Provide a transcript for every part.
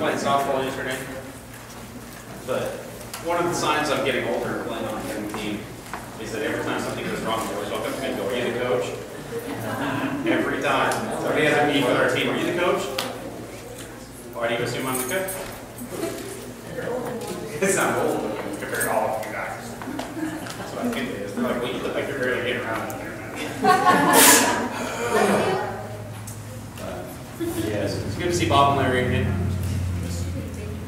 playing softball yesterday. But one of the signs I'm getting older and playing on the team is that every time something goes wrong, they always walk up to me and go, "Are you the coach?" Every time. Somebody has a meeting with our team, "Are you the coach?" "Why do you assume I'm the coach?" It's not old compared to all of you guys. That's what I think it is. They're like, "Well, you look like you're barely getting around in there." Yes, it's good to see Bob and Larry again.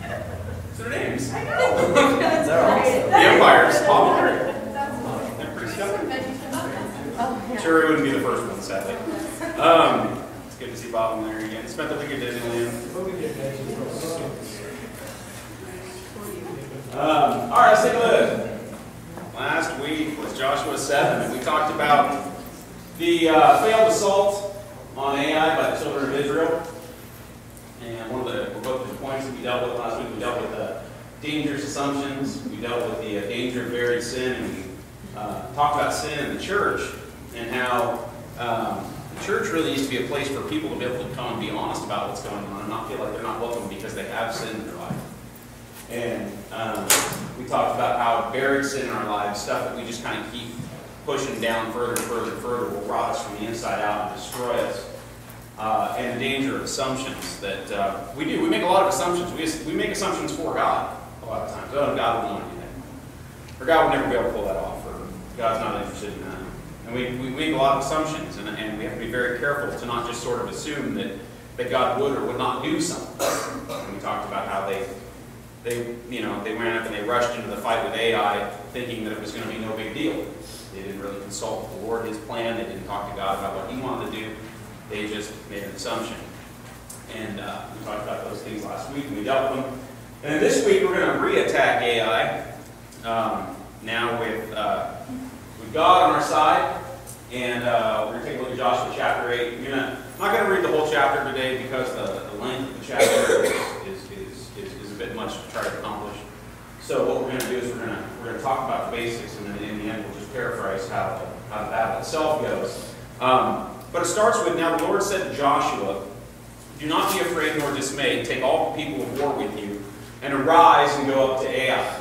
What's their names? I know. The Empires, Bob and Larry. They're pretty stuff. Sure, it wouldn't be the first one, sadly. It's good to see Bob and Larry again. Spent the week at Disneyland. All right, let's take a look. Last week was Joshua 7, and we talked about the failed assault on Ai by the children of Israel. And both of the points that we dealt with last week, we dealt with the dangerous assumptions, we dealt with the danger of buried sin, and we talked about sin in the church and how the church really needs to be a place for people to be able to come and be honest about what's going on and not feel like they're not welcome because they have sin in their life. And we talked about how buried sin in our lives, stuff that we just kind of keep pushing down further and further and further, will rot us from the inside out and destroy us. And the danger of assumptions that we do. We make a lot of assumptions. We make assumptions for God a lot of times. Oh, God wouldn't want to do that. Or God would never be able to pull that off. Or God's not interested in that. And we make a lot of assumptions. And we have to be very careful to not just sort of assume that God would or would not do something. And we talked about how they ran up and they rushed into the fight with Ai thinking that it was going to be no big deal. They didn't really consult with the Lord, His plan. They didn't talk to God about what He wanted to do. They just made an assumption. And we talked about those things last week, and we dealt with them. And then this week, we're going to re-attack Ai, now with God on our side. And we're going to take a look at Joshua chapter 8. I'm not going to read the whole chapter today because the length of the chapter is a bit much to try to accomplish. So what we're going to do is we're going to talk about the basics, and then in the end, we'll just paraphrase how the battle itself goes. But it starts with, "Now the Lord said to Joshua, do not be afraid nor dismayed. Take all the people of war with you, and arise and go up to Ai."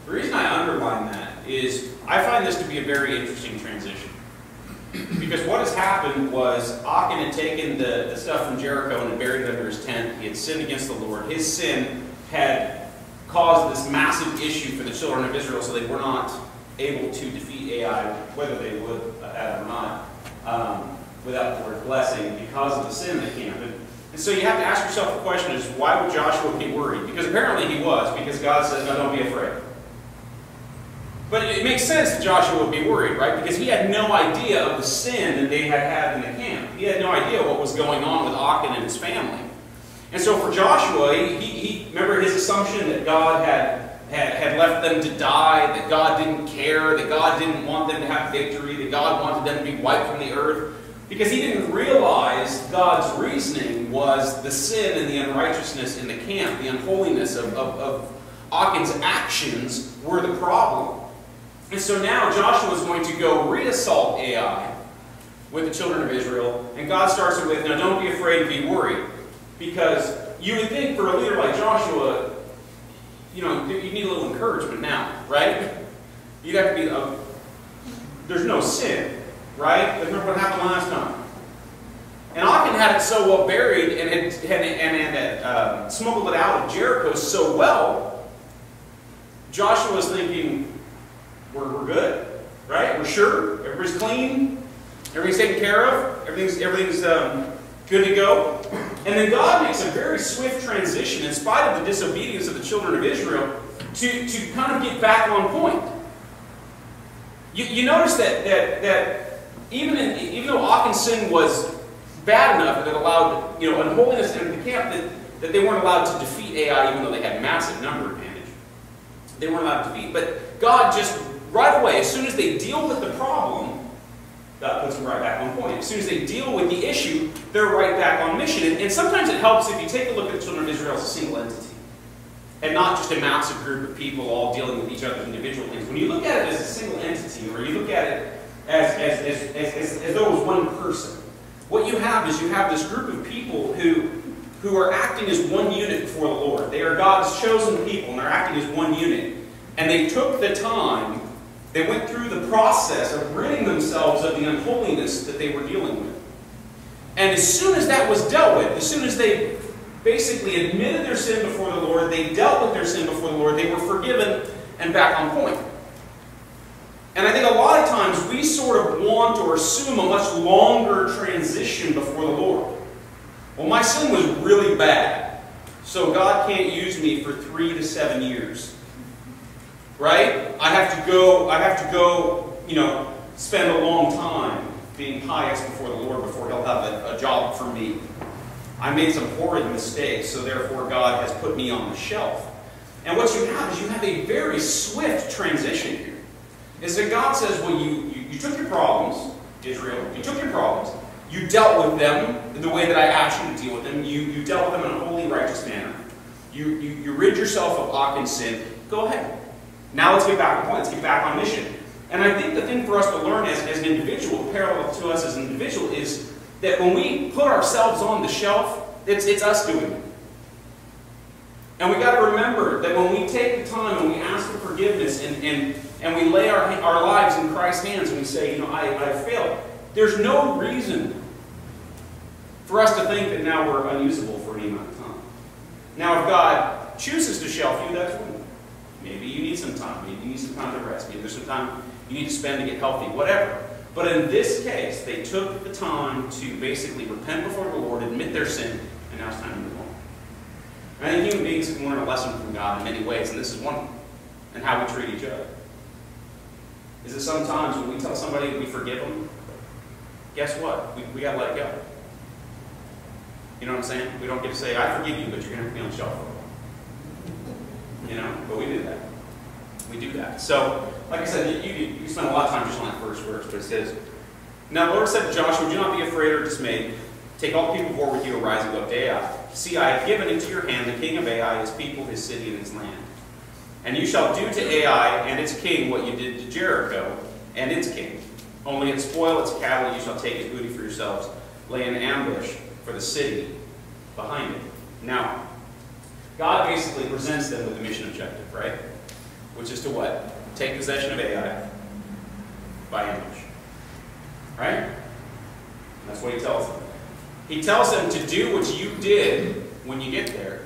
The reason I underline that is I find this to be a very interesting transition. Because what has happened was Achan had taken the stuff from Jericho and had buried it under his tent. He had sinned against the Lord. His sin had caused this massive issue for the children of Israel, so they were not able to defeat Ai, whether they would have or not. Without the Lord's blessing because of the sin that came. And so you have to ask yourself the question is, why would Joshua be worried? Because apparently he was, because God says, no, don't be afraid. But it makes sense that Joshua would be worried, right? Because he had no idea of the sin that they had in the camp. He had no idea what was going on with Achan and his family. And so for Joshua, he remember his assumption that God had left them to die, that God didn't care, that God didn't want them to have victory, that God wanted them to be wiped from the earth. Because he didn't realize God's reasoning was the sin and the unrighteousness in the camp, the unholiness of Achan's actions were the problem. And so now Joshua is going to go re-assault Ai with the children of Israel. And God starts it with, now don't be afraid and be worried. Because you would think for a leader like Joshua, you need a little encouragement now, right? You'd have to be, there's no sin. Right? Remember what happened last time. And Achan had it so well buried and had smuggled it out of Jericho so well, Joshua was thinking, we're good, right? We're sure. Everybody's clean. Everything's taken care of. Everything's good to go. And then God makes a very swift transition, in spite of the disobedience of the children of Israel, to kind of get back on point. You notice that even though Achan's sin was bad enough that it allowed unholiness in the camp, that they weren't allowed to defeat Ai, even though they had massive number advantage. They weren't allowed to defeat. But God just right away, as soon as they deal with the problem, God puts them right back on point. As soon as they deal with the issue, they're right back on mission. And sometimes it helps if you take a look at the children of Israel as a single entity, and not just a massive group of people all dealing with each other's individual things. When you look at it as a single entity, or you look at it as though it was one person, what you have is you have this group of people who who are acting as one unit before the Lord. They are God's chosen people, and they're acting as one unit. And they took the time, they went through the process of ridding themselves of the unholiness that they were dealing with. And as soon as that was dealt with, as soon as they basically admitted their sin before the Lord, they dealt with their sin before the Lord, they were forgiven and back on point. And I think a lot of times we sort of want or assume a much longer transition before the Lord. Well, my sin was really bad, so God can't use me for 3 to 7 years. Right? I have to go, spend a long time being pious before the Lord before He'll have a job for me. I made some horrid mistakes, so therefore God has put me on the shelf. And what you have is you have a very swift transition here. Is that God says, well, you took your problems, Israel, you took your problems, you dealt with them the way that I asked you to deal with them, you dealt with them in a holy, righteous manner. You rid yourself of Achan's sin. Go ahead. Now let's get back on point. Let's get back on mission. And I think the thing for us to learn as an individual, parallel to us as an individual, is that when we put ourselves on the shelf, it's us doing it. And we got to remember that when we take the time and we ask for forgiveness and we lay our lives in Christ's hands and we say, I failed, there's no reason for us to think that now we're unusable for any amount of time. Now, if God chooses to shelf you, that's fine. Maybe you need some time. Maybe you need some time to rest. Maybe there's some time you need to spend to get healthy. Whatever. But in this case, they took the time to basically repent before the Lord, admit their sin, and now it's time to move on. And I think human beings can learn a lesson from God in many ways, and this is one of them, and how we treat each other. Is that sometimes when we tell somebody we forgive them, guess what? We got to let it go. You know what I'm saying? We don't get to say, I forgive you, but you're going to have to be on the shelf for a while. But we do that. We do that. So, like I said, you spend a lot of time just on that first verse, but it says, Now the Lord said to Joshua, Do not be afraid or dismayed. Take all the people of war with you, arise and go up to Ai. See, I have given into your hand the king of Ai, his people, his city, and his land. And you shall do to Ai and its king what you did to Jericho and its king. Only its spoil, its cattle, you shall take as booty for yourselves. Lay an ambush for the city behind it. Now, God basically presents them with the mission objective, right? Which is to what? Take possession of Ai by ambush. Right? That's what he tells them. He tells them to do what you did when you get there,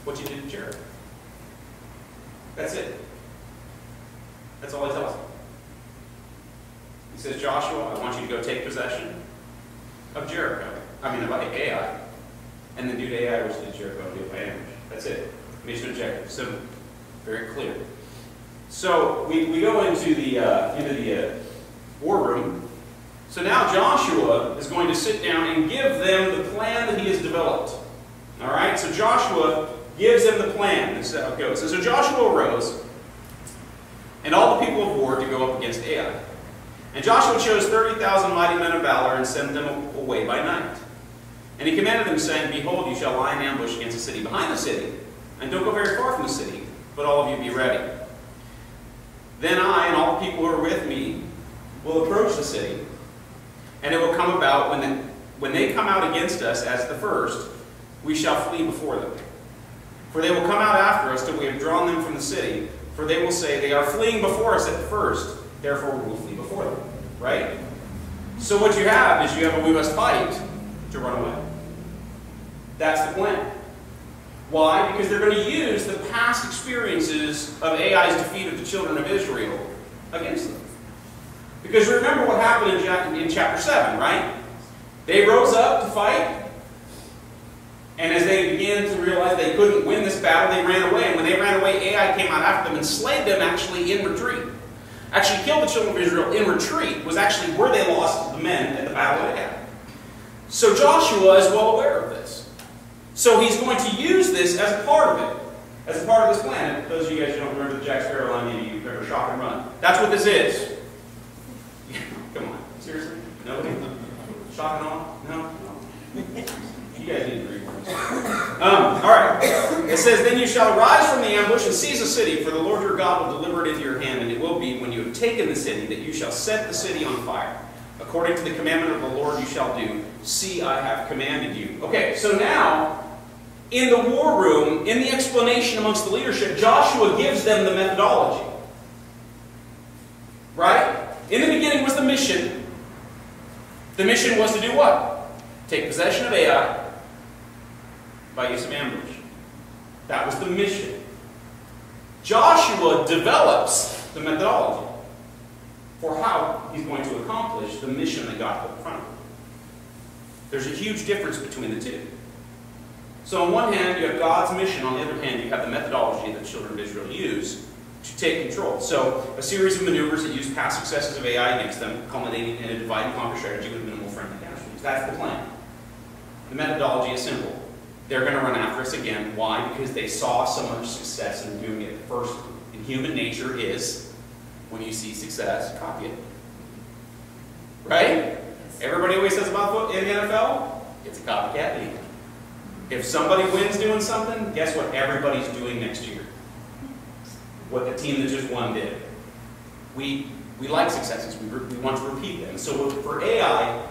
what you did to Jericho. That's it. That's all he tells them. He says, Joshua, I want you to go take possession of Jericho. of Ai. And then do to Ai, which did Jericho, and do it by ambush. That's it. Mission objective. Simple. Very clear. So we go into the war room. So now Joshua is going to sit down and give them the plan that he has developed. All right? So Joshua gives them the plan. This is how it goes. So Joshua arose, and all the people of war to go up against Ai. And Joshua chose 30,000 mighty men of valor and sent them away by night. And he commanded them, saying, Behold, you shall lie in ambush against the city, behind the city, and don't go very far from the city, but all of you be ready. Then I and all the people who are with me will approach the city, and it will come about when they come out against us as the first, we shall flee before them. For they will come out after us till we have drawn them from the city, for they will say, They are fleeing before us at the first, therefore we will flee before them. Right? So what you have is you have a we must fight to run away. That's the plan. Why? Because they're going to use the past experiences of Ai's defeat of the children of Israel against them. Because remember what happened in chapter 7, right? They rose up to fight, and as they began to realize they couldn't win this battle, they ran away. And when they ran away, Ai came out after them and slayed them actually in retreat. Actually killed the children of Israel in retreat was actually where they lost the men at the battle of Ai. So Joshua is well aware of this. So he's going to use this as a part of it, as a part of this plan. And those of you guys who don't remember the Jack Sparrow line, maybe you remember Shock and Run. That's what this is. Come on, seriously? Nobody? Shock and Awe? No? You guys need to read words. Alright. It says, Then you shall rise from the ambush and seize the city, for the Lord your God will deliver it into your hand, and it will be, when you have taken the city, that you shall set the city on fire. According to the commandment of the Lord you shall do. See, I have commanded you. Okay, so now, in the war room, in the explanation amongst the leadership, Joshua gives them the methodology. Right? In the beginning was the mission. The mission was to do what? Take possession of Ai by use of ambush. That was the mission. Joshua develops the methodology for how he's going to accomplish the mission that God put in front of him. There's a huge difference between the two. So on one hand, you have God's mission. On the other hand, you have the methodology that the children of Israel use to take control. So a series of maneuvers that use past successes of Ai against them, culminating in a divide and conquer strategy with minimal friendly casualties. That's the plan. The methodology is simple. They're going to run after us again. Why? Because they saw so much success in doing it. First, in human nature is, when you see success, copy it. Right? Everybody always says about in the NFL, it's a copycat league. If somebody wins doing something, guess what everybody's doing next year? What the team that just won did. We like successes. We want to repeat them. So for Ai,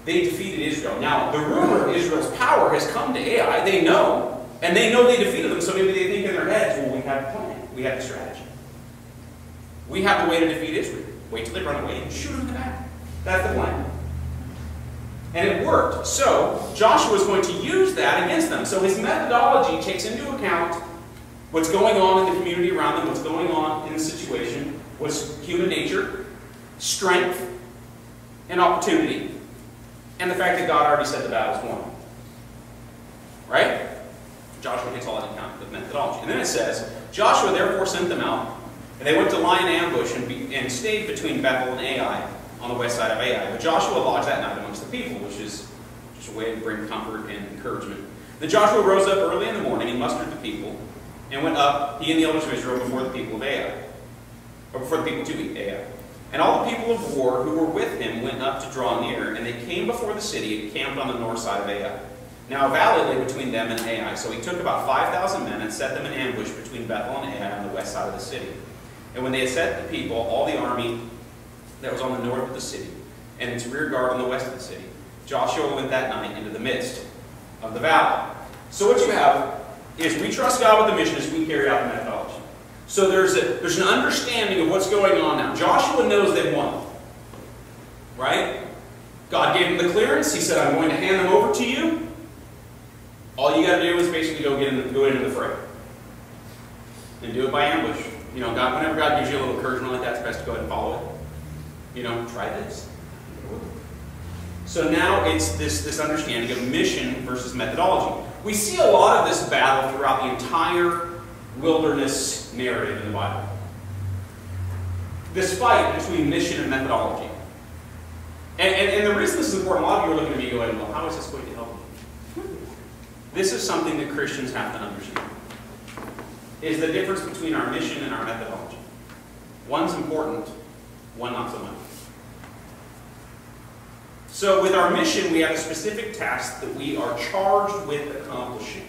they defeated Israel. Now, the rumor of Israel's power has come to Ai. They know. And they know they defeated them, so maybe they think in their heads, well, we have a plan. We have a strategy. We have the way to defeat Israel. Wait till they run away and shoot them in the back. That's the plan. And it worked. So, Joshua is going to use that against them. So his methodology takes into account what's going on in the community around them, what's going on in the situation, what's human nature, strength, and opportunity, and the fact that God already said the battle's won. Right? Joshua takes all that into account, the methodology. And then it says, Joshua therefore sent them out, and they went to lie in ambush and stayed between Bethel and Ai, on the west side of Ai. But Joshua lodged that night amongst the people, which is just a way to bring comfort and encouragement. Then Joshua rose up early in the morning and mustered the people, and went up, he and the elders of Israel, before the people of Ai, or before the people to Ai. And all the people of war who were with him went up to draw near, and they came before the city and camped on the north side of Ai. Now a valley lay between them and Ai, so he took about 5,000 men and set them in ambush between Bethel and Ai on the west side of the city. And when they had set the people, all the army that was on the north of the city, and its rear guard on the west of the city, Joshua went that night into the midst of the valley. So what you have is we trust God with the mission as we carry out the methodology. So there's an understanding of what's going on now. Joshua knows they've won. Right? God gave him the clearance. He said, I'm going to hand them over to you. All you got to do is basically go into the fray. And do it by ambush. You know, whenever God gives you a little encouragement like that, it's best to go ahead and follow it. You know, try this. So now it's this understanding of mission versus methodology. We see a lot of this battle throughout the entire wilderness narrative in the Bible. This fight between mission and methodology. And the reason this is important, a lot of you are looking at me going, well, how is this going to help me? This is something that Christians have to understand. Is the difference between our mission and our methodology. One's important, one not so much. So with our mission, we have a specific task that we are charged with accomplishing.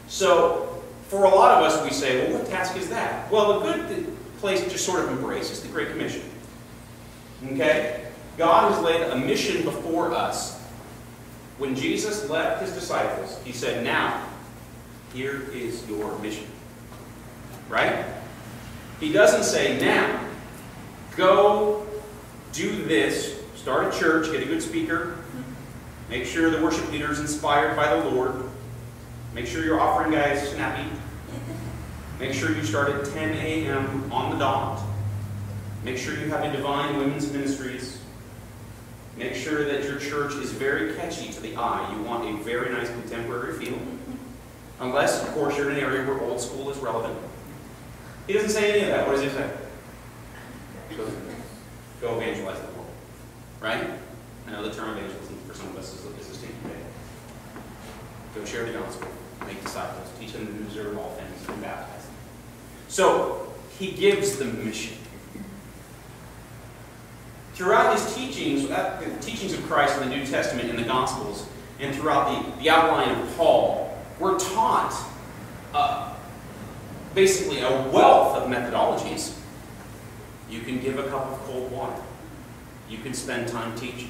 So for a lot of us, we say, well, what task is that? Well, a good place to just sort of embrace is the Great Commission. Okay? God has laid a mission before us. When Jesus left his disciples, he said, now, here is your mission. Right? He doesn't say, now, go do this. Start a church, get a good speaker, make sure the worship leader is inspired by the Lord, make sure your offering guy is snappy, make sure you start at 10 a.m. on the dot, make sure you have a divine women's ministries, make sure that your church is very catchy to the eye. You want a very nice contemporary feel, unless, of course, you're in an area where old school is relevant. He doesn't say any of that. What does he say? Go evangelize the world. Right? I know the term evangelism for some of us is a stinking big. Go share the gospel, make disciples, teach them to observe all things, and baptize them. So, he gives them mission. Throughout his teachings, the teachings of Christ in the New Testament and the Gospels, and throughout the outline of Paul, we're taught basically a wealth of methodologies. You can give a cup of cold water. You can spend time teaching.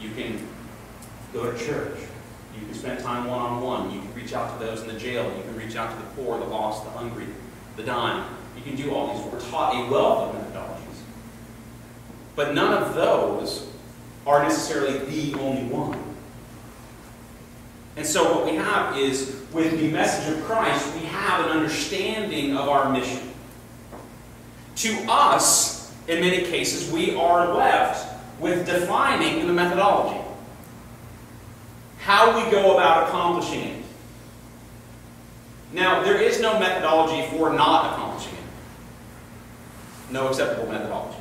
You can go to church. You can spend time one-on-one. You can reach out to those in the jail. You can reach out to the poor, the lost, the hungry, the dying. You can do all these. We're taught a wealth of methodologies. But none of those are necessarily the only one. And so what we have is, with the message of Christ, we have an understanding of our mission. To us, in many cases, we are left with defining the methodology. How we go about accomplishing it. Now, there is no methodology for not accomplishing it. No acceptable methodology.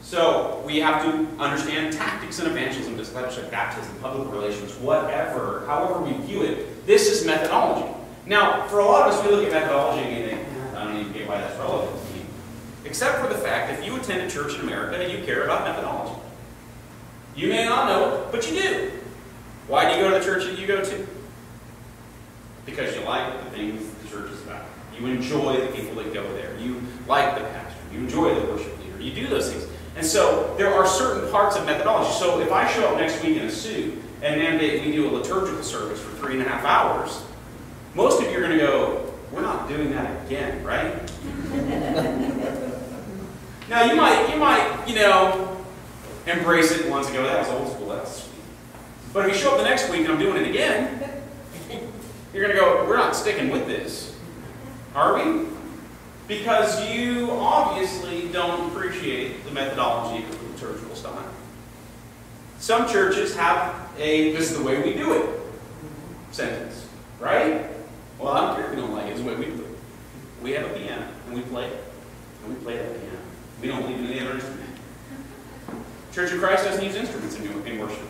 So, we have to understand tactics in evangelism, discipleship, baptism, public relations, whatever, however we view it. This is methodology. Now, for a lot of us, we look at methodology and we think, I don't even get why that's relevant to me. Except for the fact, if you attend a church in America, you care about methodology. You may not know it, but you do. Why do you go to the church that you go to? Because you like the things the church is about. You enjoy the people that go there. You like the pastor. You enjoy the worship leader. You do those things. And so there are certain parts of methodology. So if I show up next week in a suit and mandate we do a liturgical service for 3.5 hours, most of you are going to go, we're not doing that again, right? Now you might, embrace it once and go, that was old school, that's sweet. But if you show up the next week and I'm doing it again, you're going to go, we're not sticking with this. Are we? Because you obviously don't appreciate the methodology of the liturgical style. Some churches have a, this is the way we do it sentence, right? Well, I don't care if you don't like it, it's the way we do it. We have a piano, and we play it. And we play that piano. We don't believe in any other instrument. Church of Christ doesn't use instruments in worship.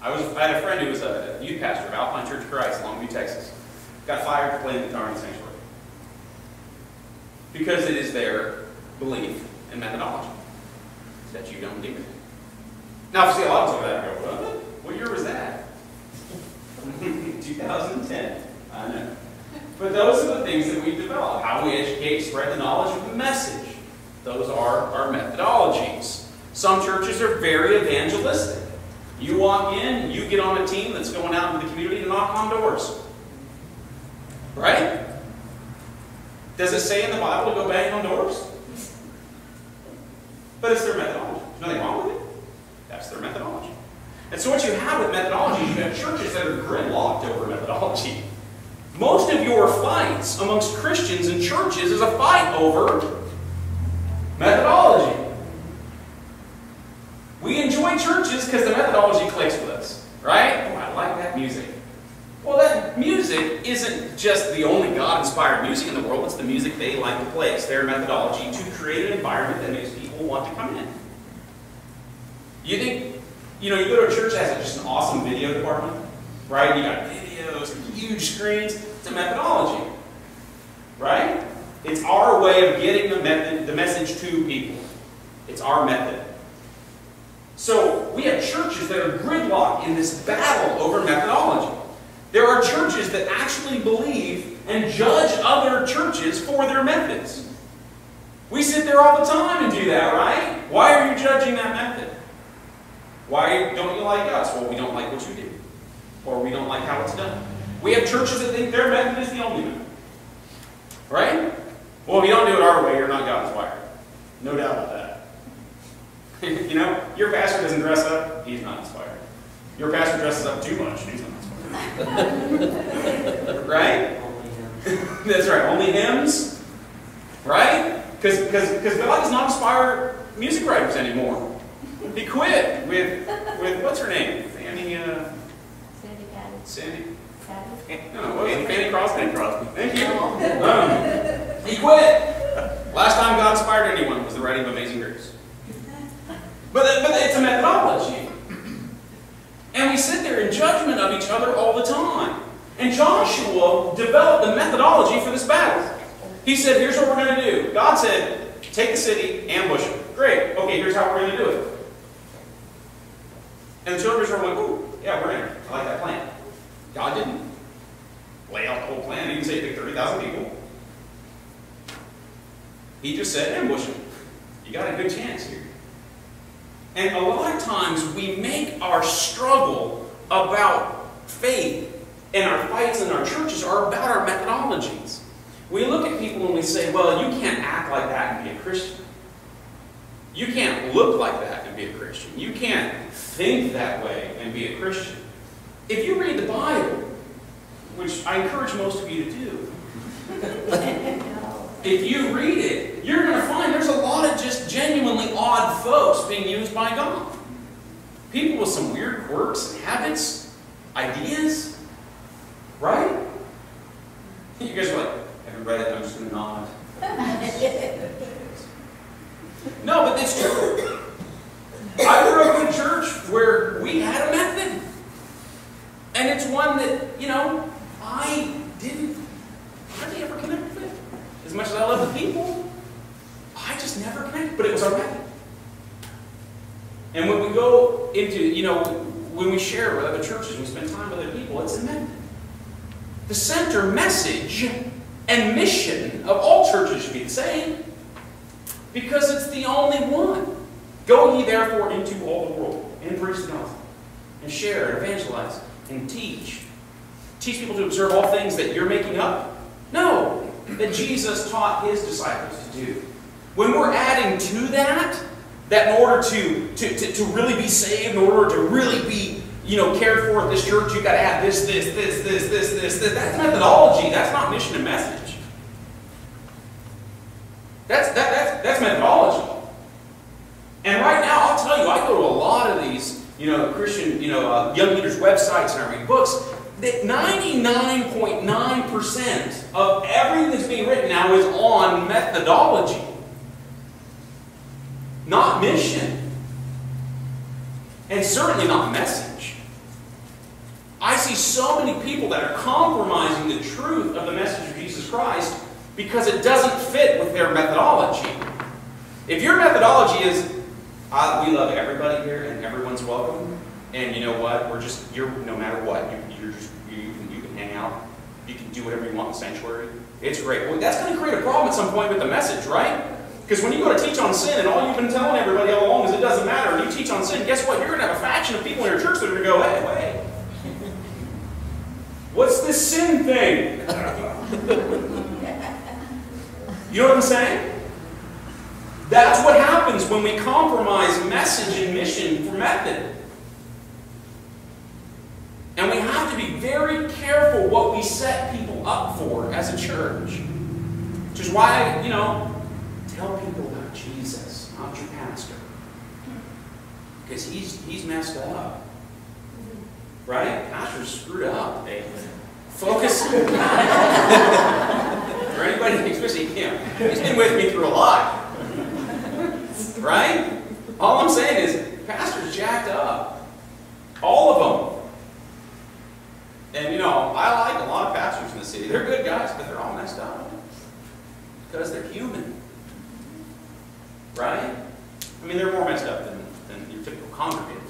I had a friend who was a youth pastor of Alpine Church of Christ in Longview, Texas. Got fired for playing guitar in the sanctuary. Because it is their belief and methodology that you don't do it. Now, if you see a lot of that, I go, what year was that? 2010. I know. But those are the things that we develop. How we educate, spread the knowledge of the message. Those are our methodologies. Some churches are very evangelistic. You walk in, you get on a team that's going out into the community to knock on doors. Right? Does it say in the Bible to go bang on doors? But it's their methodology. There's nothing wrong with it. That's their methodology. And so what you have with methodology is you have churches that are gridlocked over methodology. Most of your fights amongst Christians and churches is a fight over methodology. We enjoy churches because the methodology clicks with us. Right? Oh, I like that music. Well, that music isn't just the only God-inspired music in the world. It's the music they like to play. It's their methodology to create an environment that makes people want to come in. You think, you go to a church that has just an awesome video department, right? You got videos and huge screens. It's a methodology, right? It's our way of getting the message to people. It's our method. So we have churches that are gridlocked in this battle over methodology. There are churches that actually believe and judge other churches for their methods. We sit there all the time and do that, right? Why are you judging that method? Why don't you like us? Well, we don't like what you do. Or we don't like how it's done. We have churches that think their method is the only method. Right? Well, if you don't do it our way, you're not God-inspired. No doubt about that. Your pastor doesn't dress up, he's not inspired. Your pastor dresses up too much, he's not inspired. Right? That's right. Only hymns. Right? Because God does not inspire music writers anymore. He quit with what's her name? Fanny. Sandy Patty. Sandy. Patty. No, what was it? Fanny Crosby. Fanny Crosby. Thank you. He quit. Last time God inspired anyone was the writing of Amazing Grace. But it's a methodology. And we sit there in judgment of each other all the time. And Joshua developed the methodology for this battle. He said, here's what we're going to do. God said, take the city, ambush them. Great. Okay, here's how we're going to do it. And the children of Israel went, ooh, yeah, we're in. I like that plan. God didn't lay out the whole plan. He didn't say pick 30,000 people. He just said, ambush them. You got a good chance here. And a lot of times we make our struggle about faith and our fights in our churches are about our methodologies. We look at people and we say, well, you can't act like that and be a Christian. You can't look like that and be a Christian. You can't think that way and be a Christian. If you read the Bible, which I encourage most of you to do, if you read it, you're going to find there's a lot of just genuinely odd folks being used by God. People with some weird quirks and habits, ideas, right? You guys are like, have you read it? I'm just going to nod. No, but it's true. I grew up in a church where we had a method. And it's one that, I didn't hardly ever connect with. As much as I love the people, I just never connected. But it was our method. And when we go into, when we share with other churches, we spend time with other people, it's a method. The center message and mission of all churches should be the same. Because it's the only one. Go ye therefore into all the world and preach the gospel. And share and evangelize and teach. Teach people to observe all things that you're making up? No. That Jesus taught his disciples to do. When we're adding to that in order to really be saved, in order to really be cared for at this church, you've got to add this. That's methodology. That's not mission and message. That's methodology. And right now, I'll tell you, I go to a lot of these, Christian, young leaders' websites and I read books. That 99.9% of everything that's being written now is on methodology, not mission, and certainly not message. I see so many people that are compromising the truth of the message of Jesus Christ because it doesn't fit with their methodology. If your methodology is, we love everybody here and everyone's welcome, and you know what, you're no matter what, you can hang out, you can do whatever you want in the sanctuary, it's great. Well, that's going to create a problem at some point with the message, right? Because when you go to teach on sin and all you've been telling everybody all along is it doesn't matter, and you teach on sin, guess what? You're going to have a faction of people in your church that are going to go, hey, wait. What's this sin thing? You know what I'm saying? That's what happens when we compromise message and mission for method. And we have to be very careful what we set people up for as a church. Which is why, tell people about Jesus, not your pastor. Because he's messed up. Right? Pastor's screwed up. They focus. For anybody, especially him, he's been with me through a lot. Right? All I'm saying is, pastor's jacked up. All of them. And I like a lot of pastors in the city. They're good guys, but they're all messed up. Because they're human. Right? I mean, they're more messed up than your typical congregator.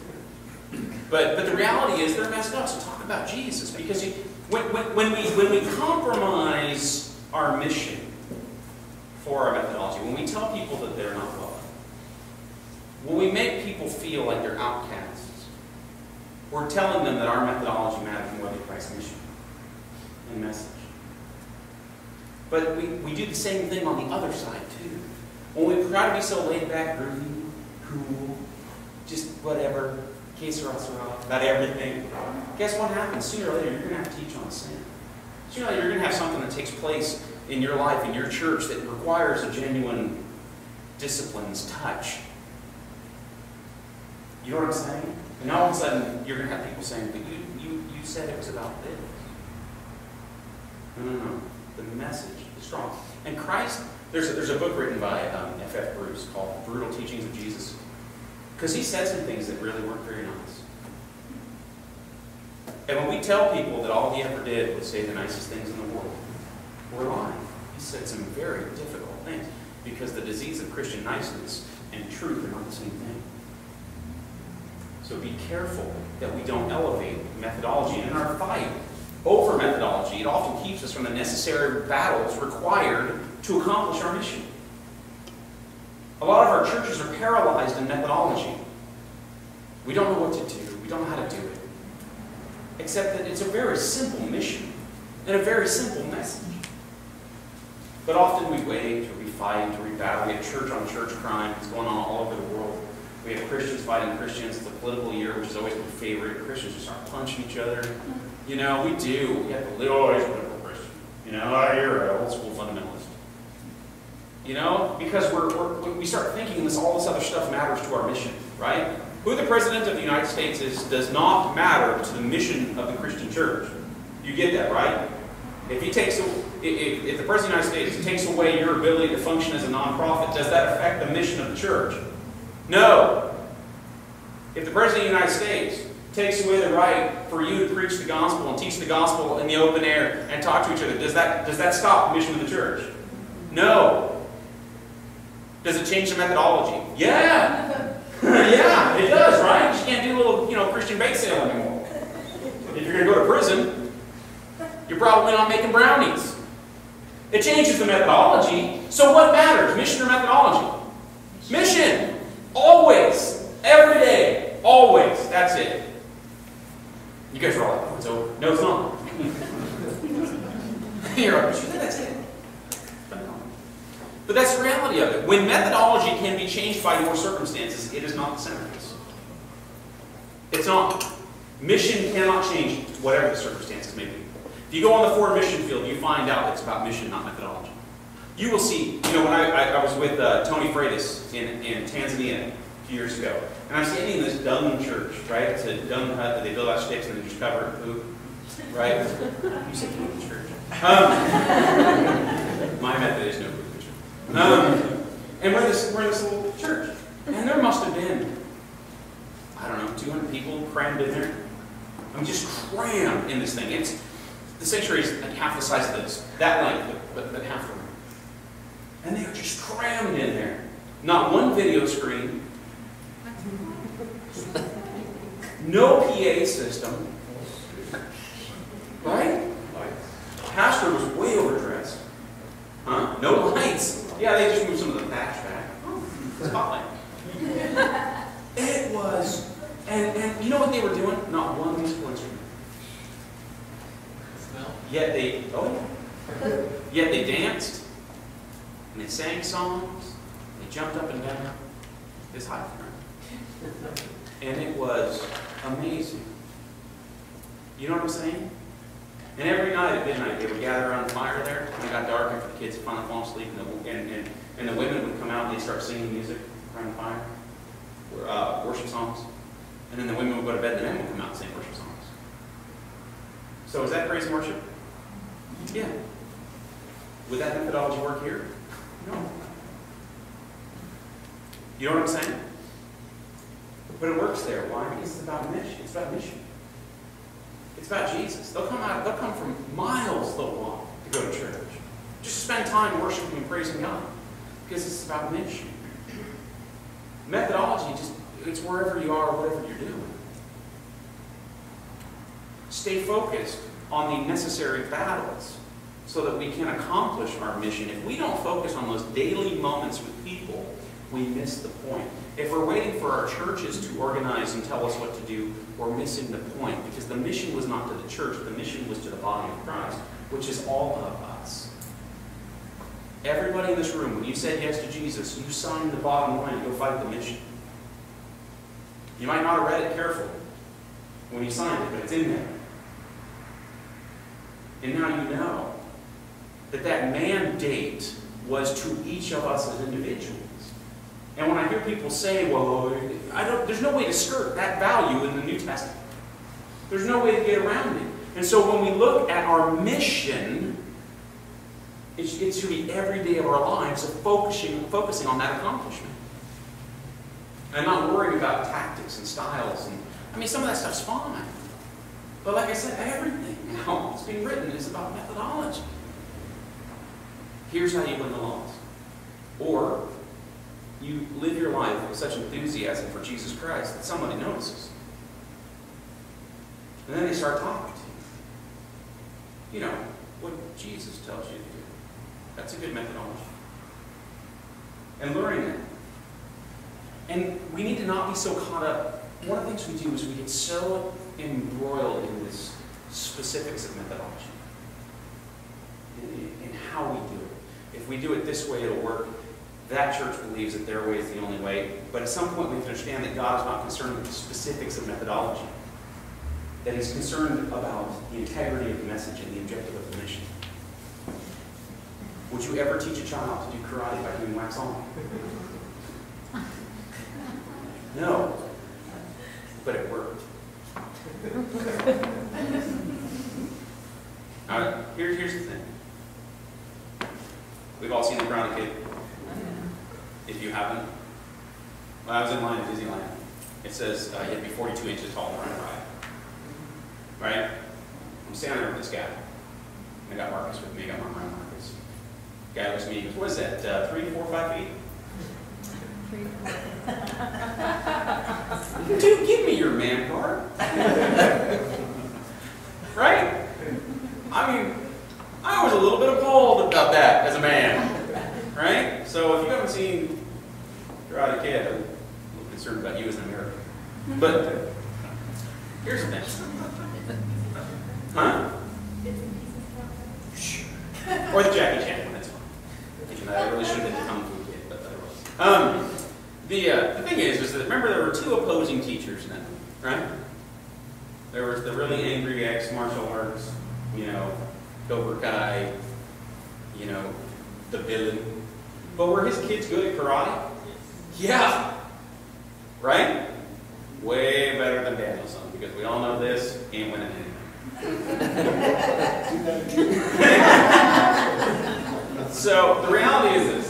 But the reality is they're messed up. So talk about Jesus. Because when we compromise our mission for our methodology, when we tell people that they're not welcome, when we make people feel like they're outcasts, we're telling them that our methodology matters more than Christ's mission and message. But we do the same thing on the other side, too. When we try to be so laid back, groovy, cool, just whatever, que sera, about everything, guess what happens? Sooner or later, you're going to have to teach on sin. Sooner or later, you're going to have something that takes place in your life, in your church, that requires a genuine discipline's touch. You know what I'm saying? And all of a sudden, you're going to have people saying, but you said it was about this. No. The message is strong. And Christ, there's a book written by F.F. Bruce called Brutal Teachings of Jesus. Because he said some things that really weren't very nice. And when we tell people that all he ever did was say the nicest things in the world, we're lying. He said some very difficult things. Because the disease of Christian niceness and truth are not the same thing. So be careful that we don't elevate methodology. And in our fight over methodology, it often keeps us from the necessary battles required to accomplish our mission. A lot of our churches are paralyzed in methodology. We don't know what to do. We don't know how to do it. Except that it's a very simple mission and a very simple message. But often we wage, or we fight, or we battle. We have church-on-church crime that's going on all over the world. We have Christians fighting Christians. It's a political year, which is always my favorite. Christians just start punching each other. You know, we do. We have the little political Christian. You know, you're an old school fundamentalist. You know, because we start thinking all this other stuff matters to our mission, right? Who the President of the United States is does not matter to the mission of the Christian church. You get that, right? If the President of the United States takes away your ability to function as a nonprofit, does that affect the mission of the church? No. If the President of the United States takes away the right for you to preach the gospel and teach the gospel in the open air and talk to each other, does that stop the mission of the church? No. Does it change the methodology? Yeah. Yeah, it does, right? You can't do a little, Christian bake sale anymore. If you're going to go to prison, you're probably not making brownies. It changes the methodology. So what matters, mission or methodology? Mission. Always. Every day. Always. That's it. You guys are all like, oh, it's over. No, it's not. You're like, that's it. But that's the reality of it. When methodology can be changed by your circumstances, it is not the centerpiece. It's not. Mission cannot change whatever the circumstances may be. If you go on the forward mission field, you find out it's about mission, not methodology. You will see, when I was with Tony Freitas in Tanzania a few years ago, and I'm standing in this dung church, right? It's a dung hut that they build out of sticks and they just cover it with poop, right? You say poop church. My method is no poop church. And we're in this little church, and there must have been, I don't know, 200 people crammed in there. I'm just crammed in this thing. The sanctuary is like half the size of this, that length, but half the room. And they are just crammed in there. Not one video screen. No PA system. Right? Pastor was way overdressed. Huh? No lights. Yeah, they just moved some of the patch back. Spotlight. It was, and you know what they were doing? Not one musical instrument. Yet they danced, and they sang songs, they jumped up and down this high front. And it was amazing. You know what I'm saying? And every night at midnight, they would gather around the fire there, and it got dark after the kids had finally fallen asleep, and the women would come out and they'd start singing music around the fire, worship songs. And then the women would go to bed, and the men would come out and sing worship songs. So is that praise and worship? Yeah. Would that methodology work here? No. You know what I'm saying? But it works there. Why? Because it's about mission. It's about mission. It's about Jesus. They'll come from miles they'll walk to go to church. Just spend time worshiping and praising God. Because it's about mission. Methodology, it's wherever you are, whatever you're doing. Stay focused on the necessary battles so that we can accomplish our mission. If we don't focus on those daily moments with people, we miss the point. If we're waiting for our churches to organize and tell us what to do, we're missing the point, because the mission was not to the church, the mission was to the body of Christ, which is all of us. Everybody in this room, when you said yes to Jesus, you signed the bottom line to go fight the mission. You might not have read it carefully when you signed it, but it's in there. And now you know that that mandate was to each of us as individuals. And when I hear people say, well, there's no way to skirt that value in the New Testament. There's no way to get around it. And so when we look at our mission, it should be every day of our lives of focusing on that accomplishment. And not worrying about tactics and styles. And some of that stuff's fine. But like I said, everything now that's being written is about methodology. Here's how you win the loss. Or you live your life with such enthusiasm for Jesus Christ that somebody notices. And then they start talking to you. You know, what Jesus tells you to do. That's a good methodology. And learning that. And we need to not be so caught up one of the things we do is we get so embroiled in this specifics of methodology, in how we do it. If we do it this way, it'll work. That church believes that their way is the only way. But at some point, we have to understand that God is not concerned with the specifics of methodology. That He's concerned about the integrity of the message and the objective of the mission. Would you ever teach a child to do karate by doing wax on? No. But it worked. Now, here's the thing. We've all seen The Karate Kid. If you haven't, when I was in line at Disneyland, it says you have to be 42 inches tall and run a ride. Right? I'm standing there with this guy. I got Marcus with me. I got my friend Marcus. The guy looks at me. He goes, "What is that? 3, 4, 5 feet?" 3 to 4. Dude, give me your man card. Right? I mean, I was a little bit appalled about that as a man. Right? So if you haven't seen Karate Kid, I'm a little concerned about you as an American. But here's the thing. Huh? Or the Jackie Chan one, that's fine. Even though I really should have been a Kung Fu kid, but otherwise. The thing is that remember there were 2 opposing teachers then, right? There was the really angry ex-martial arts, Cobra Kai, the villain. But were his kids good at karate? Yeah. Right? Way better than Danielson, because we all know this, ain't winning anything. So the reality is this.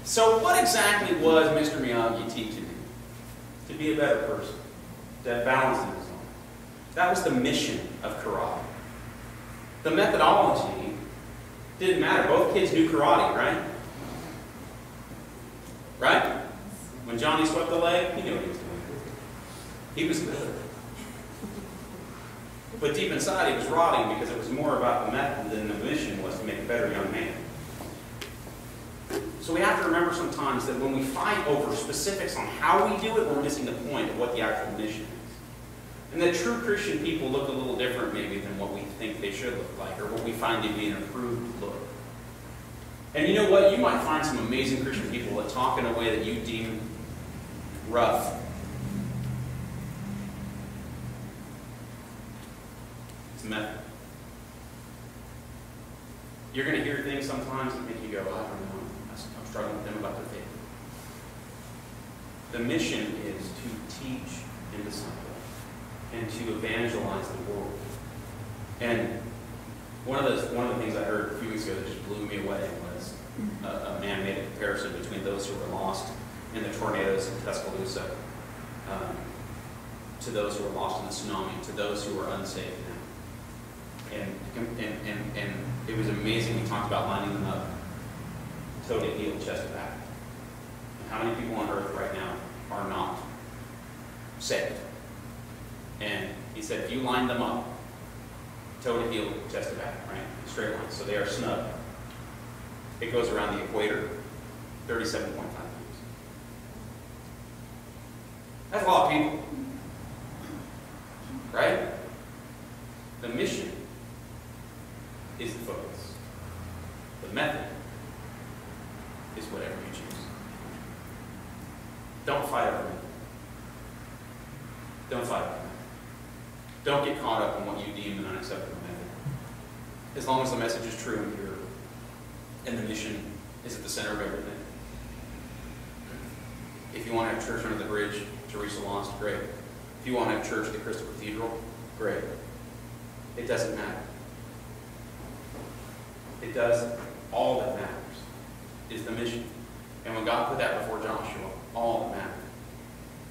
So what exactly was Mr. Miyagi teaching me? To be a better person. To have balance in his life. That was the mission of karate. The methodology didn't matter. Both kids knew karate, right? Right? When Johnny swept the leg, he knew what he was doing. He was good. But deep inside, he was rotting because it was more about the method than the mission was to make a better young man. So we have to remember sometimes that when we fight over specifics on how we do it, we're missing the point of what the actual mission is. And that true Christian people look a little different maybe than what we think they should look like, or what we find to be an approved look. And you know what? You might find some amazing Christian people that talk in a way that you deem rough. It's a method. You're going to hear things sometimes that make you go, I don't know, I'm struggling with them about their faith. The mission is to teach and disciple and to evangelize the world. And one of the things I heard a few weeks ago that just blew me away was a man made a comparison between those who were lost in the tornadoes in Tuscaloosa to those who were lost in the tsunami, to those who were unsaved now. And it was amazing. He talked about lining them up, toe to heel, chest to back. And how many people on earth right now are not saved? And he said, if you line them up, toe to heel, chest to back, right? Straight line. So they are snug. It goes around the equator 37.5 times. That's a lot of people. Right? The mission is the focus. The method is whatever you choose. Don't fight over it. Don't fight over it. Don't get caught up in what you deem an unacceptable method. As long as the message is true and pure, and the mission is at the center of everything. If you want to have church under the bridge to reach the lost, great. If you want to have church at the Crystal Cathedral, great. It doesn't matter. It does. All that matters is the mission. And when God put that before Joshua, all that mattered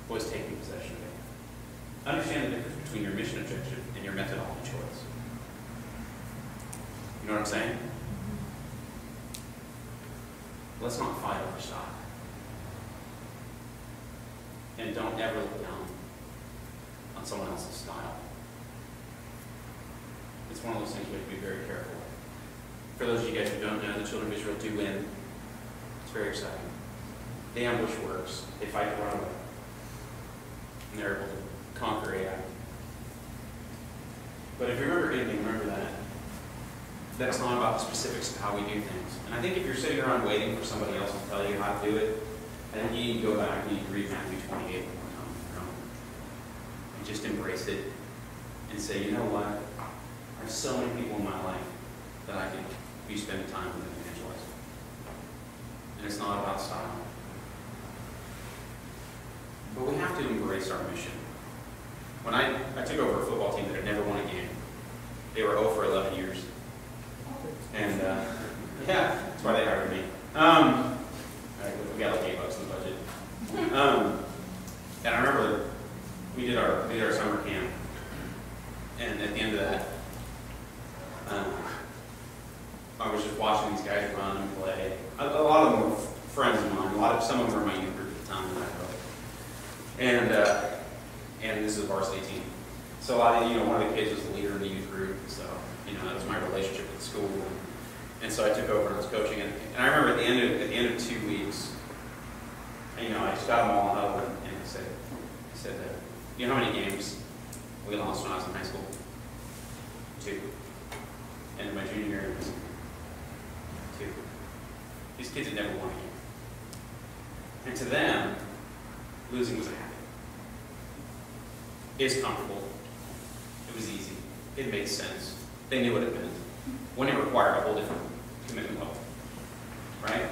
was taking possession of it. Understand the difference between your mission objective and your methodology choice. You know what I'm saying? Let's not fight over style. And don't ever look down on someone else's style. It's one of those things we have to be very careful of. For those of you guys who don't know, the children of Israel do win. It's very exciting. The ambush works. They fight to run away. And they're able to But if you remember anything, remember that. That it's not about the specifics of how we do things. And I think if you're sitting around waiting for somebody else to tell you how to do it, I think you need to go back and you need to read Matthew 28 one more time on your own. And just embrace it and say, you know what? I have so many people in my life that I could be spending time with and evangelize. And it's not about style. But we have to embrace our mission. When I took over a football team that had never won a game, they were 0 for 11 years. And yeah, that's why they hired me. We got like $8 in the budget. And I remember we did our summer camp, and at the end of that, I was just watching these guys run and play. A lot of them were friends of mine. Some of them were in my youth group at the time. And this is a varsity team. So one of the kids was the leader in the youth group. So that was my relationship with the school. And so I took over and I was coaching it. And I remember at the end of 2 weeks, I just got them all in huddle and I said, you know how many games we lost when I was in high school? 2. And in my junior year, it was 2. These kids had never won a game. And to them, losing was a habit. It was comfortable. It was easy. It made sense. They knew what it meant. Winning required a whole different commitment level. Right?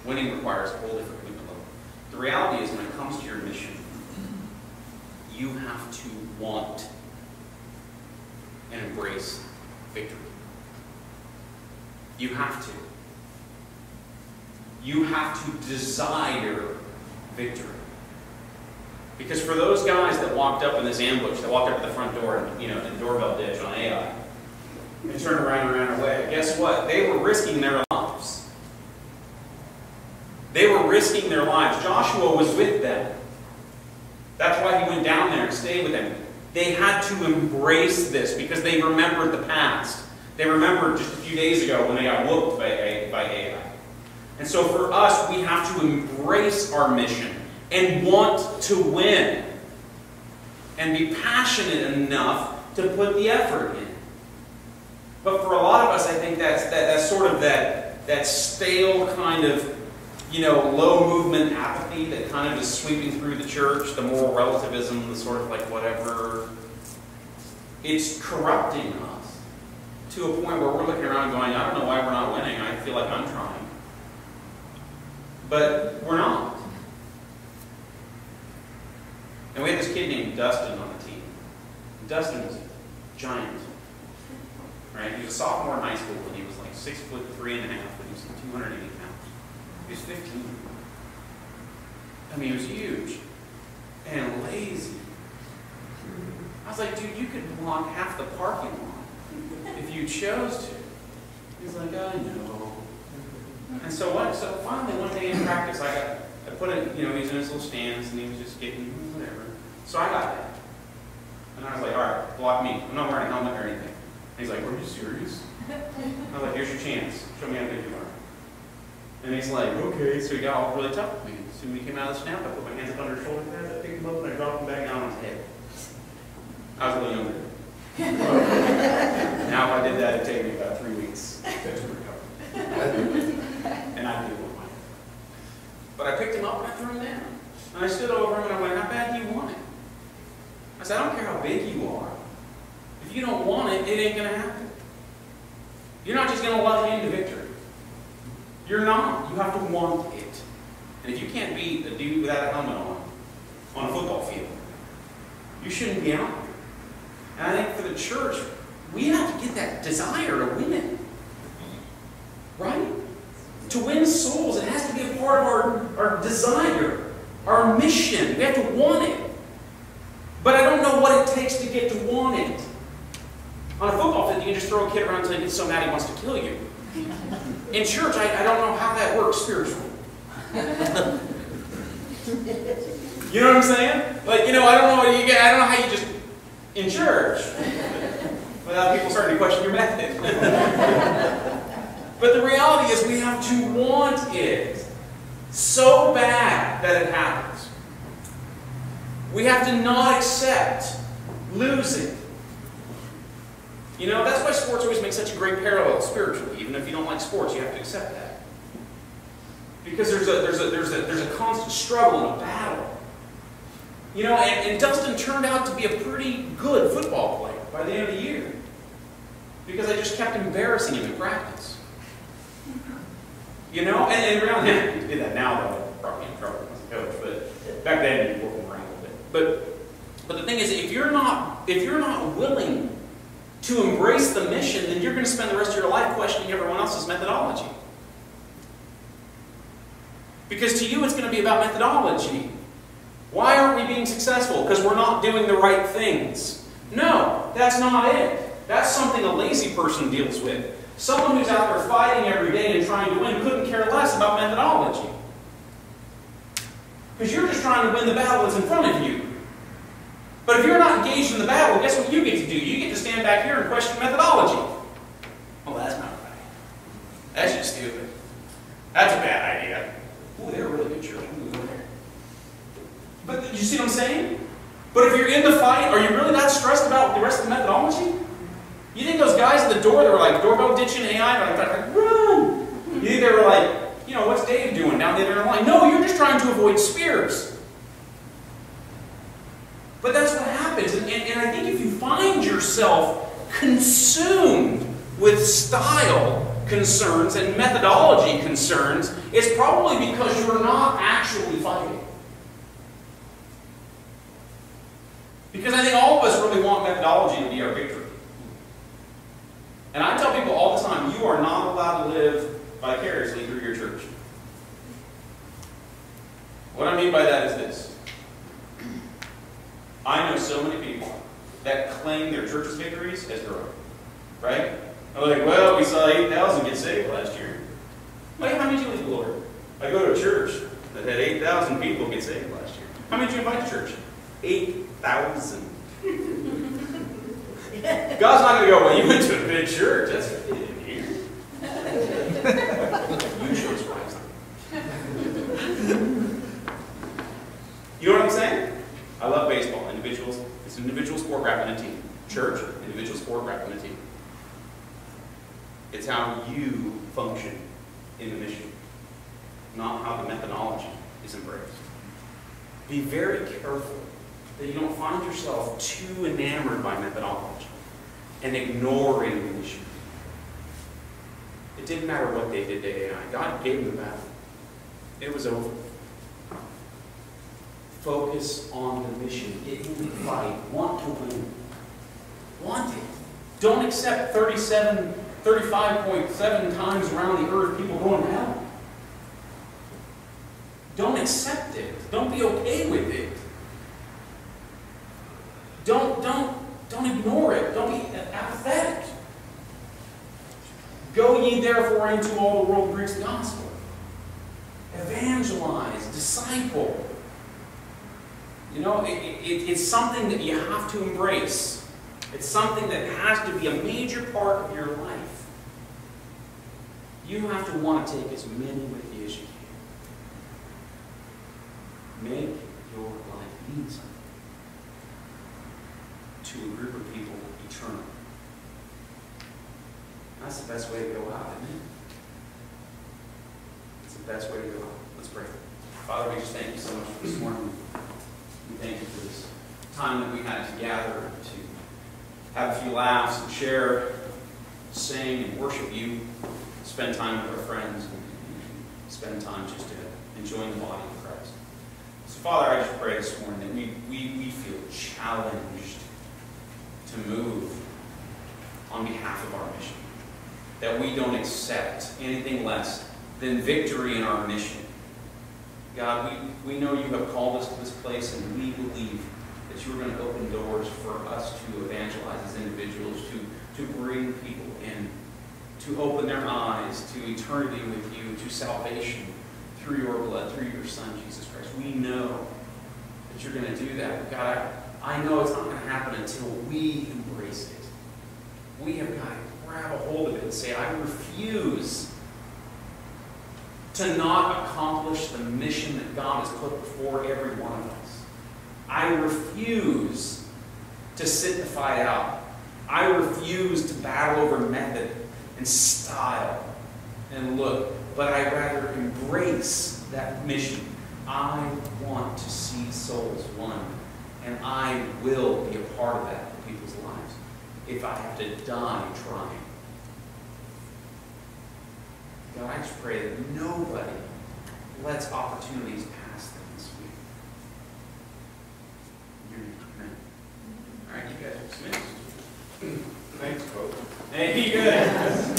Winning requires a whole different commitment level. The reality is, when it comes to your mission, you have to want and embrace victory. You have to. You have to desire victory. Because for those guys that walked up in this ambush, that walked up at the front door and in the doorbell ditch on AI, and turned around and ran away, guess what? They were risking their lives. They were risking their lives. Joshua was with them. That's why he went down there and stayed with them. They had to embrace this because they remembered the past. They remembered just a few days ago when they got whooped by AI. And so for us, we have to embrace our mission and want to win. And be passionate enough to put the effort in. But for a lot of us, I think that's sort of that stale kind of, low movement apathy that kind of is sweeping through the church, the moral relativism, the sort of like whatever. It's corrupting us to a point where we're looking around going, I don't know why we're not winning. I feel like I'm trying. But we're not. And we had this kid named Dustin on the team. Dustin was a giant. Right? He was a sophomore in high school and he was like 6'3.5", but he was like 280 pounds. He was 15. I mean, he was huge and lazy. I was like, dude, you could block half the parking lot if you chose to. He's like, I know. And so finally one day in practice, I put it, he was in his little stands and he was just getting whatever. So I got that. And I was like, all right, block me. I'm not wearing a helmet or anything. And he's like, are you serious? I was like, here's your chance. Show me how good you are. And he's like, okay. So he got all really tough with me. So when he came out of the snap, I put my hands up under his shoulder pads, I picked him up, and I dropped him back down on his head. I was a little younger. Now if I did that, it'd take me about 3 weeks to recover. And I did one. But I picked him up and I threw him down. And I stood over him and I'm like, how bad do you want it? I said, I don't care how big you are. If you don't want it, it ain't going to happen. You're not just going to luck into victory. You're not. You have to want it. And if you can't beat a dude without a helmet on a football field, you shouldn't be out there. And I think for the church, we have to get that desire to win it. Right? To win souls, it has to be a part of our desire, our mission. We have to want it. But I don't know what it takes to get to want it. On a football field, you can just throw a kid around until he gets so mad he wants to kill you. In church, I don't know how that works spiritually. You know what I'm saying? Like, I don't know how you just, in church, without people starting to question your method. But the reality is we have to want it so bad that it happens. We have to not accept losing. You know, that's why sports always make such a great parallel spiritually. Even if you don't like sports, you have to accept that. Because there's a constant struggle and a battle. You know, and Dustin turned out to be a pretty good football player by the end of the year. Because I just kept embarrassing him in practice. You know, and around him, he did that now, though, probably in trouble as a coach. But back then, he worked him around a little bit. But the thing is, if you're not willing to embrace the mission, then you're going to spend the rest of your life questioning everyone else's methodology. Because to you, it's going to be about methodology. Why aren't we being successful? Because we're not doing the right things. No, that's not it. That's something a lazy person deals with. Someone who's out there fighting every day and trying to win couldn't care less about methodology. Because you're just trying to win the battle that's in front of you. But if you're not engaged in the battle, guess what you get to do? You get to stand back here and question methodology. Oh, that's not right. That's just stupid. That's a bad idea. Ooh, they're a really good church. Ooh, there. But you see what I'm saying? But if you're in the fight, are you really that stressed about the rest of the methodology? You think those guys at the door that were like doorbell ditching AI, like run? You think they were like, you know, what's Dave doing down the other line? No, you're just trying to avoid spears. But that's what happens. And I think if you find yourself consumed with style concerns and methodology concerns, it's probably because you're not actually fighting. Because I think all of us really want methodology to be our victory. And I tell people all the time, you are not allowed to live vicariously through your church. What I mean by that is this. I know so many people that claim their church's victories as heroic. Right? They're like, well, we saw 8,000 get saved last year. Like, how many did you leave the Lord? I go to a church that had 8,000 people get saved last year. How many did you invite to church? 8,000. God's not going to go, well, you went to a big church. That's what you didn't hear. You chose wisely. You know what I'm saying? I love baseball. Individuals. It's an individual sport wrapped in a team. Church, individual sport wrapped in a team. It's how you function in the mission, not how the methodology is embraced. Be very careful that you don't find yourself too enamored by methodology and ignoring the mission. It didn't matter what they did to AI. God gave them the battle. It was over. Focus on the mission. Get in the fight. Want to win. Want it. Don't accept 35.7 times around the earth people going to hell. Don't accept it. Don't be okay with it. Don't ignore it. Don't be apathetic. Go ye therefore into all the world and preach the gospel. Evangelize, disciple. You know, it's something that you have to embrace. It's something that has to be a major part of your life. You have to want to take as many with you as you can. Make your life mean something to a group of people eternally. That's the best way to go out, isn't it? It's the best way to go out. Let's pray. Father, we just thank you so much for this morning. We thank you for this time that we had to gather, to have a few laughs and share, sing and worship you, spend time with our friends, and spend time just to enjoying the body of Christ. So Father, I just pray this morning that we feel challenged to move on behalf of our mission. That we don't accept anything less than victory in our mission. God, we know you have called us to this place, and we believe that you are going to open doors for us to evangelize as individuals, to bring people in, to open their eyes to eternity with you, to salvation through your blood, through your Son, Jesus Christ. We know that you're going to do that. But God, I know it's not going to happen until we embrace it. We have got to grab a hold of it and say, I refuse to not accomplish the mission that God has put before every one of us. I refuse to sit the fight out. I refuse to battle over method and style and look, but I rather embrace that mission. I want to see souls won, and I will be a part of that in people's lives if I have to die trying. God, I just pray that nobody lets opportunities pass them this week. Amen. All right, you guys are submitted. Thanks, Coach. Hey, good.